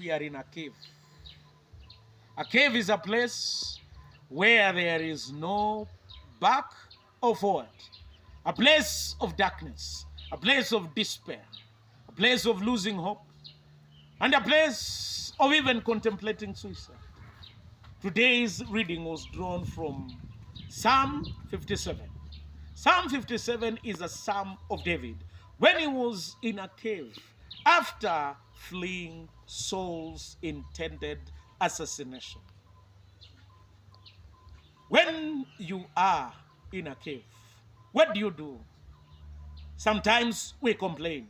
we are in a cave. A cave is a place where there is no back or forward. A place of darkness, a place of despair, a place of losing hope, and a place of even contemplating suicide. Today's reading was drawn from Psalm 57. Psalm 57 is a psalm of David when he was in a cave after fleeing Saul's intended assassination. When you are in a cave, what do? Sometimes we complain.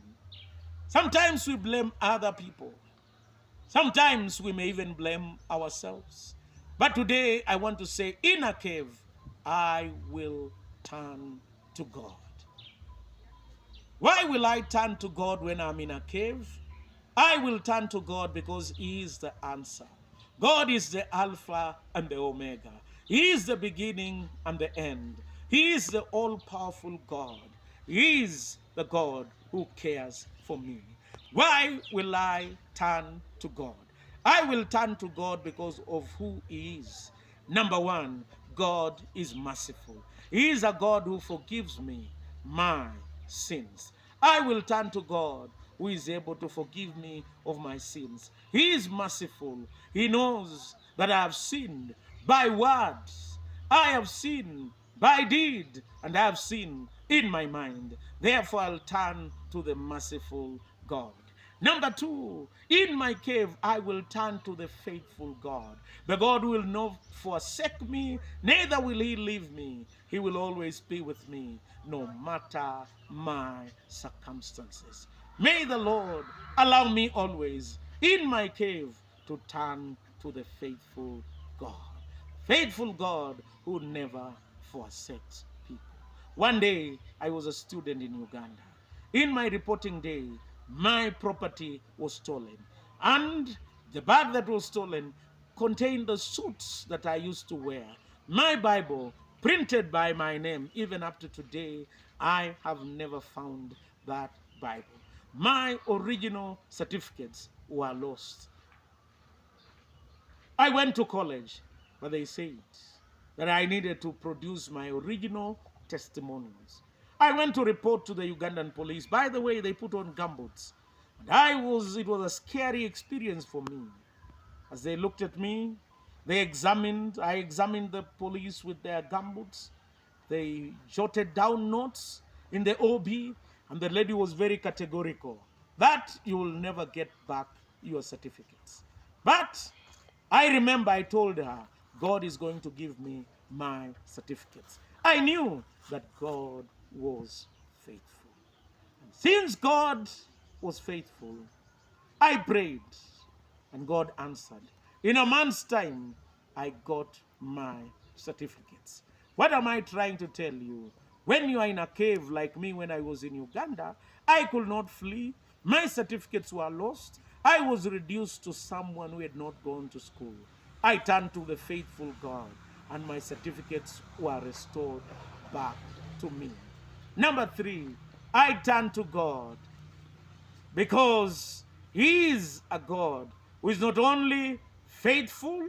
Sometimes we blame other people. Sometimes we may even blame ourselves. But today I want to say, in a cave, I will turn to God. Why will I turn to God when I'm in a cave? I will turn to God because He is the answer. God is the Alpha and the Omega. He is the beginning and the end. He is the all-powerful God. He is the God who cares for me. Why will I turn to God? I will turn to God because of who He is. Number one, God is merciful. He is a God who forgives me my sins. I will turn to God who is able to forgive me of my sins. He is merciful. He knows that I have sinned by words. I have sinned by deed, and I have sinned in my mind. Therefore, I'll turn to the merciful God. Number two, in my cave, I will turn to the faithful God. The God will not forsake me, neither will He leave me. He will always be with me, no matter my circumstances. May the Lord allow me always, in my cave, to turn to the faithful God. Faithful God who never forsakes people. One day, I was a student in Uganda. In my reporting day, my property was stolen. And the bag that was stolen contained the suits that I used to wear. My Bible, printed by my name, even up to today, I have never found that Bible. My original certificates were lost. I went to college, but they said that I needed to produce my original testimonials. I went to report to the Ugandan police. By the way, they put on gumboots. And it was a scary experience for me. As they looked at me, I examined the police with their gumboots. They jotted down notes in the OB, and the lady was very categorical that you will never get back your certificates. But I remember I told her, God is going to give me my certificates. I knew that God was faithful. And since God was faithful, I prayed and God answered. In a month's time, I got my certificates. What am I trying to tell you? When you are in a cave like me when I was in Uganda, I could not flee. My certificates were lost. I was reduced to someone who had not gone to school. I turned to the faithful God, and my certificates were restored back to me. Number three, I turned to God because He is a God who is not only faithful,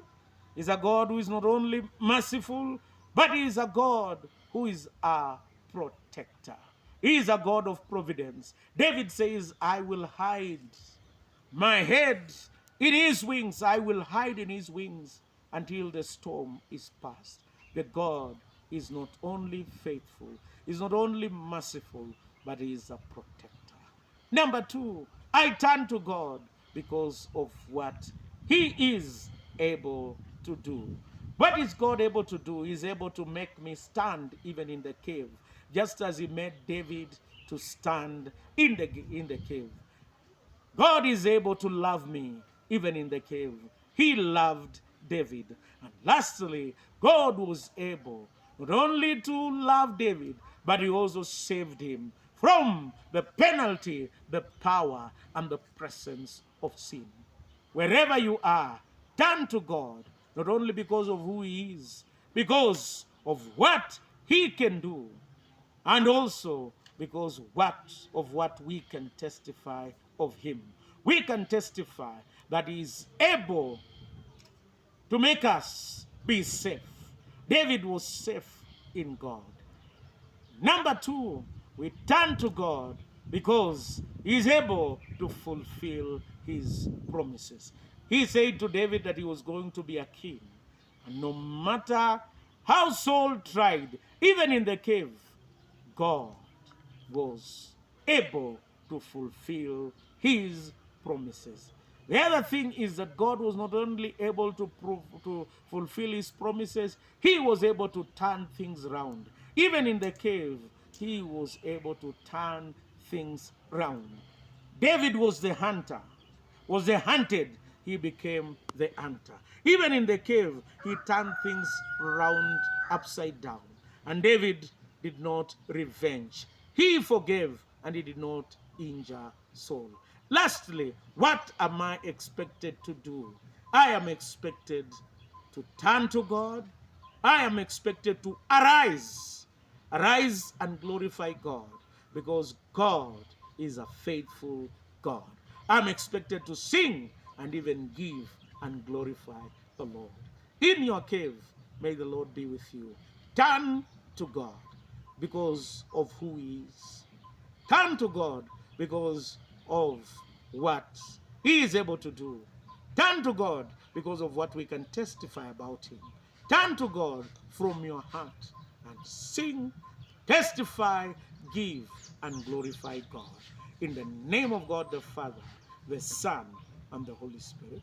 He's a God who is not only merciful, but He is a God who is a protector. He is a God of providence. David says, I will hide my head in His wings. I will hide in His wings until the storm is past. The God is not only faithful, He's not only merciful, but He is a protector. Number two, I turn to God because of what He is able to do. What is God able to do? He's able to make me stand even in the cave, just as He made David to stand in the cave. God is able to love me even in the cave. He loved David. And lastly, God was able not only to love David, but He also saved him from the penalty, the power, and the presence of sin. Wherever you are, turn to God, not only because of who He is, because of what He can do, and also because of what we can testify of Him. We can testify that is able to make us be safe. David was safe in God. Number two, we turn to God because he is able to fulfill his promises. He said to David that he was going to be a king. And no matter how Saul tried, even in the cave, God was able to fulfill his promises. The other thing is that God was not only able to fulfill his promises, he was able to turn things around. Even in the cave, he was able to turn things around. David was the hunter, was the hunted, he became the hunter. Even in the cave, he turned things around upside down. And David did not revenge. He forgave and he did not injure Saul. Lastly, what am I expected to do? I am expected to turn to God. I am expected to arise. Arise and glorify God because God is a faithful God. I'm expected to sing and even give and glorify the Lord. In your cave, may the Lord be with you. Turn to God because of who He is. Turn to God because of what He is able to do. Turn to God because of what we can testify about Him. Turn to God from your heart and sing, testify, give, and glorify God. In the name of God the Father, the Son, and the Holy Spirit.